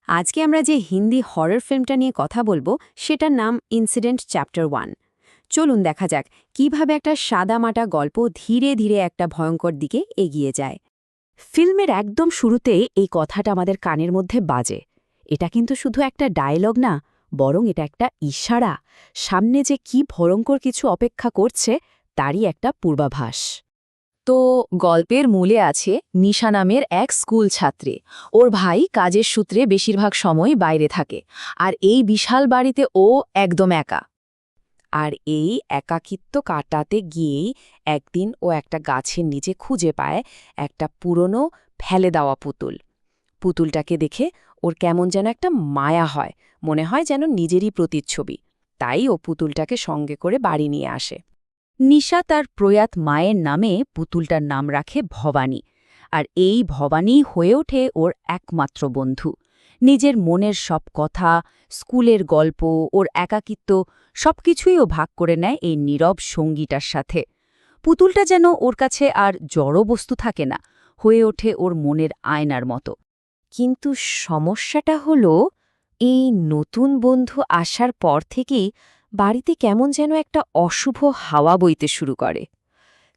আজকে আমরা যে হিন্দি হরর ফিল্মটা নিয়ে কথা বলবো সেটার নাম ইনসিডেন্ট চ্যাপ্টার 1। চলুন দেখা যাক কিভাবে একটা সাদামাটা গল্প ধীরে ধীরে একটা ভয়ঙ্কর দিকে এগিয়ে যায়। ফিল্মের একদম শুরুতে এই কথাটা আমাদের কানের মধ্যে বাজে। এটা কিন্তু শুধু একটা ডায়লগ না, বরং এটা একটা ইশারা, সামনে যে কি ভয়ঙ্কর কিছু অপেক্ষা করছে তারই একটা পূর্বাভাস। তো গল্পের মূলে আছে নিশা নামের এক স্কুল ছাত্রী। ওর ভাই কাজের সূত্রে বেশিরভাগ সময় বাইরে থাকে, আর এই বিশাল বাড়িতে ও একদম একা। আর এই একাকিত্ব কাটাতে গিয়েই একদিন ও একটা গাছের নিচে খুঁজে পায় একটা পুরনো ফেলে দেওয়া পুতুল। পুতুলটাকে দেখে ওর কেমন যেন একটা মায়া হয়, মনে হয় যেন নিজেরই প্রতিচ্ছবি। তাই ও পুতুলটাকে সঙ্গে করে বাড়ি নিয়ে আসে। নিশা তার প্রয়াত মায়ের নামে পুতুলটার নাম রাখে ভবানী, আর এই ভবানী হয়ে ওঠে ওর একমাত্র বন্ধু। নিজের মনের সব কথা, স্কুলের গল্প, ওর একাকিত্ব সবকিছুই ও ভাগ করে নেয় এই নীরব সঙ্গীটার সাথে। পুতুলটা যেন ওর কাছে আর জড় বস্তু থাকে না, হয়ে ওঠে ওর মনের আয়নার মতো। কিন্তু সমস্যাটা হলো, এই নতুন বন্ধু আসার পর থেকেই বাড়িতে কেমন যেন একটা অশুভ হাওয়া বইতে শুরু করে।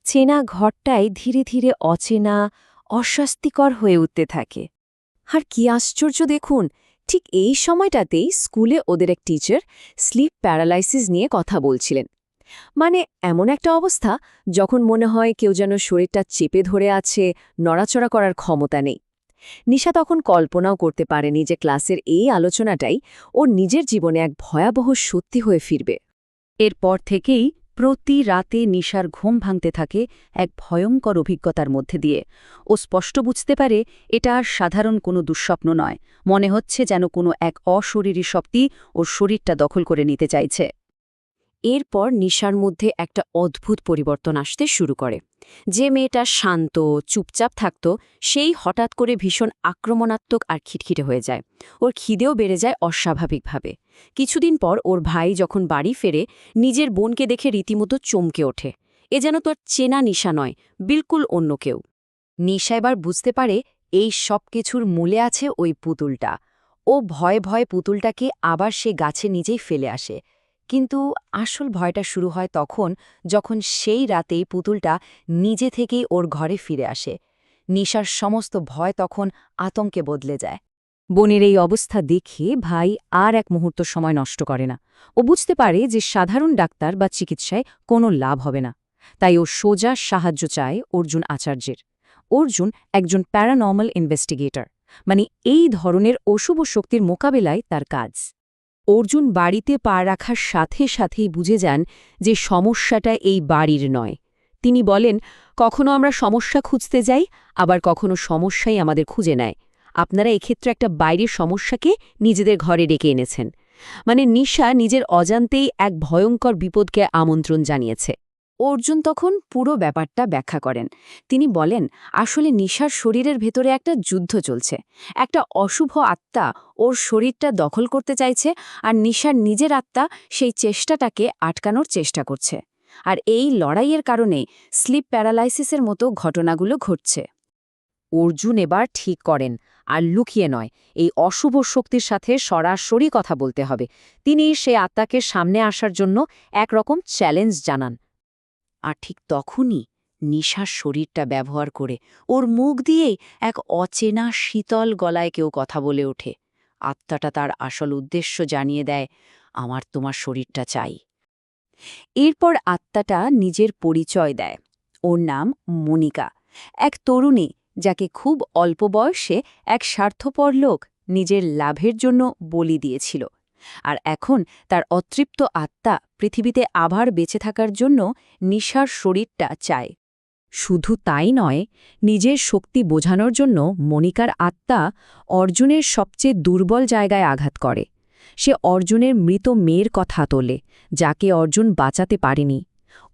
চেনা ঘরটাই ধীরে ধীরে অচেনা, অস্বস্তিকর হয়ে উঠতে থাকে। আর কি আশ্চর্য দেখুন, ঠিক এই সময়টাতেই স্কুলে ওদের এক টিচার স্লিপ প্যারালাইসিস নিয়ে কথা বলছিলেন। মানে এমন একটা অবস্থা যখন মনে হয় কেউ যেন শরীরটা চেপে ধরে আছে, নড়াচড়া করার ক্ষমতা নেই। নিশা তখন কল্পনাও করতে পারেনি যে ক্লাসের এই আলোচনাটাই ওর নিজের জীবনে এক ভয়াবহ সত্যি হয়ে ফিরবে। এরপর থেকেই প্রতি রাতে নিশার ঘুম ভাঙতে থাকে এক ভয়ঙ্কর অভিজ্ঞতার মধ্যে দিয়ে। ও স্পষ্ট বুঝতে পারে এটা আর সাধারণ কোনো দুঃস্বপ্ন নয়, মনে হচ্ছে যেন কোনো এক অশরীরী শক্তি ওর শরীরটা দখল করে নিতে চাইছে। এরপর নিশার মধ্যে একটা অদ্ভুত পরিবর্তন আসতে শুরু করে। যে মেয়েটা শান্ত, চুপচাপ থাকত, সেই হঠাৎ করে ভীষণ আক্রমণাত্মক আর খিটখিটে হয়ে যায়। ওর খিদেও বেড়ে যায় অস্বাভাবিকভাবে। কিছুদিন পর ওর ভাই যখন বাড়ি ফেরে, নিজের বোনকে দেখে রীতিমতো চমকে ওঠে। এ যেন তোর চেনা নিশা নয়, বিলকুল অন্য কেউ। নিশা এবার বুঝতে পারে এই সব কিছুর মূলে আছে ওই পুতুলটা। ও ভয়ে ভয়ে পুতুলটাকে আবার সে গাছে নিজেই ফেলে আসে। কিন্তু আসল ভয়টা শুরু হয় তখন, যখন সেই রাতেই পুতুলটা নিজে থেকেই ওর ঘরে ফিরে আসে। নিশার সমস্ত ভয় তখন আতঙ্কে বদলে যায়। বোনের এই অবস্থা দেখে ভাই আর এক মুহূর্ত সময় নষ্ট করে না। ও বুঝতে পারে যে সাধারণ ডাক্তার বা চিকিৎসায় কোনো লাভ হবে না। তাই ও সোজা সাহায্য চায় অর্জুন আচার্যের। অর্জুন একজন প্যারানর্মাল ইনভেস্টিগেটর, মানে এই ধরনের অশুভ শক্তির মোকাবেলায় তার কাজ। অর্জুন বাড়িতে পা রাখার সাথে সাথেই বুঝে যান যে সমস্যাটা এই বাড়ির নয়। তিনি বলেন, কখনো আমরা সমস্যা খুঁজতে যাই, আবার কখনো সমস্যাই আমাদের খুঁজে নেয়। আপনারা এক্ষেত্রে একটা বাইরের সমস্যাকে নিজেদের ঘরে ডেকে এনেছেন। মানে নিশা নিজের অজান্তেই এক ভয়ঙ্কর বিপদকে আমন্ত্রণ জানিয়েছে। অর্জুন তখন পুরো ব্যাপারটা ব্যাখ্যা করেন। তিনি বলেন, আসলে নিশার শরীরের ভেতরে একটা যুদ্ধ চলছে। একটা অশুভ আত্মা ওর শরীরটা দখল করতে চাইছে, আর নিশার নিজের আত্মা সেই চেষ্টাটাকে আটকানোর চেষ্টা করছে। আর এই লড়াইয়ের কারণে স্লিপ প্যারালাইসিসের মতো ঘটনাগুলো ঘটছে। অর্জুন এবার ঠিক করেন, আর লুকিয়ে নয়, এই অশুভ শক্তির সাথে সরাসরি কথা বলতে হবে। তিনি সেই আত্মাকে সামনে আসার জন্য একরকম চ্যালেঞ্জ জানান। আর ঠিক তখনই নিশার শরীরটা ব্যবহার করে ওর মুখ দিয়েই এক অচেনা শীতল গলায় কেউ কথা বলে ওঠে। আত্মাটা তার আসল উদ্দেশ্য জানিয়ে দেয়, আমার তোমার শরীরটা চাই। এরপর আত্মাটা নিজের পরিচয় দেয়। ওর নাম মনিকা, এক তরুণী যাকে খুব অল্প বয়সে এক স্বার্থপর লোক নিজের লাভের জন্য বলি দিয়েছিল। আর এখন তার অতৃপ্ত আত্মা পৃথিবীতে আবার বেঁচে থাকার জন্য নিশার শরীরটা চায়। শুধু তাই নয়, নিজের শক্তি বোঝানোর জন্য মনিকার আত্মা অর্জুনের সবচেয়ে দুর্বল জায়গায় আঘাত করে। সে অর্জুনের মৃত মেয়ের কথা তোলে, যাকে অর্জুন বাঁচাতে পারেনি।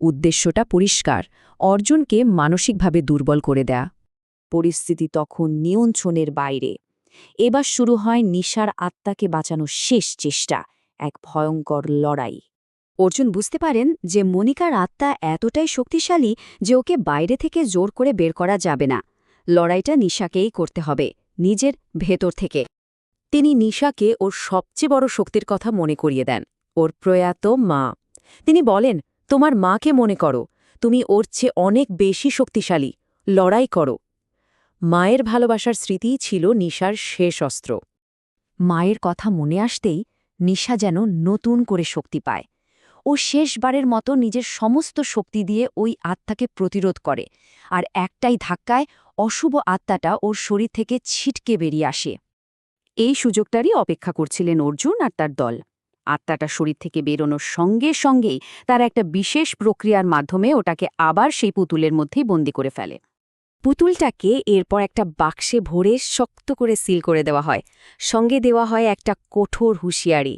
উদ্দেশ্যটা পরিষ্কার, অর্জুনকে মানসিকভাবে দুর্বল করে দেয়া। পরিস্থিতি তখন নিয়ন্ত্রণের বাইরে। এবার শুরু হয় নিশার আত্মাকে বাঁচানোর শেষ চেষ্টা, এক ভয়ঙ্কর লড়াই। অর্জুন বুঝতে পারেন যে মনিকার আত্মা এতটাই শক্তিশালী যে ওকে বাইরে থেকে জোর করে বের করা যাবে না। লড়াইটা নিশাকেই করতে হবে, নিজের ভেতর থেকে। তিনি নিশাকে ওর সবচেয়ে বড় শক্তির কথা মনে করিয়ে দেন, ওর প্রয়াত মা। তিনি বলেন, তোমার মাকে মনে করো, তুমি ওর চেয়ে অনেক বেশি শক্তিশালী, লড়াই করো। মায়ের ভালোবাসার স্মৃতিই ছিল নিশার শেষ অস্ত্র। মায়ের কথা মনে আসতেই নিশা যেন নতুন করে শক্তি পায়। ও শেষবারের মতো নিজের সমস্ত শক্তি দিয়ে ওই আত্মাকে প্রতিরোধ করে, আর একটাই ধাক্কায় অশুভ আত্মাটা ওর শরীর থেকে ছিটকে বেরিয়ে আসে। এই সুযোগটারই অপেক্ষা করছিলেন অর্জুন আর তার দল। আত্মাটা শরীর থেকে বেরোনোর সঙ্গে সঙ্গেই তারা একটা বিশেষ প্রক্রিয়ার মাধ্যমে ওটাকে আবার সেই পুতুলের মধ্যেই বন্দি করে ফেলে। পুতুলটাকে এরপর একটা বাক্সে ভরে শক্ত করে সিল করে দেওয়া হয়। সঙ্গে দেওয়া হয় একটা কঠোর হুঁশিয়ারি,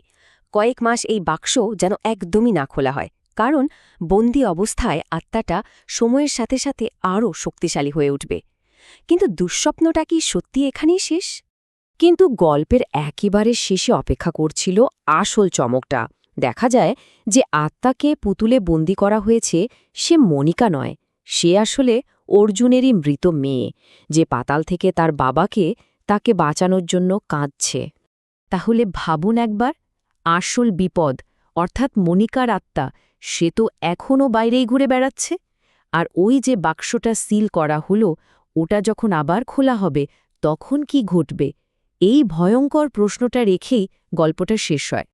কয়েক মাস এই বাক্স যেন একদমই না খোলা হয়, কারণ বন্দি অবস্থায় আত্মাটা সময়ের সাথে সাথে আরও শক্তিশালী হয়ে উঠবে। কিন্তু দুঃস্বপ্নটা কি সত্যি এখানেই শেষ? কিন্তু গল্পের একেবারে শেষে অপেক্ষা করছিল আসল চমকটা। দেখা যায় যে আত্মাকে পুতুলে বন্দি করা হয়েছে সে মনিকা নয়, সে আসলে অর্জুনেরই মৃত মেয়ে, যে পাতাল থেকে তার বাবাকে তাকে বাঁচানোর জন্য কাঁদছে। তাহলে ভাবুন একবার, আসল বিপদ অর্থাৎ মনিকার আত্মা, সে তো এখনও বাইরেই ঘুরে বেড়াচ্ছে। আর ওই যে বাক্সটা সিল করা হলো, ওটা যখন আবার খোলা হবে তখন কি ঘটবে? এই ভয়ঙ্কর প্রশ্নটা রেখেই গল্পটা শেষ হয়।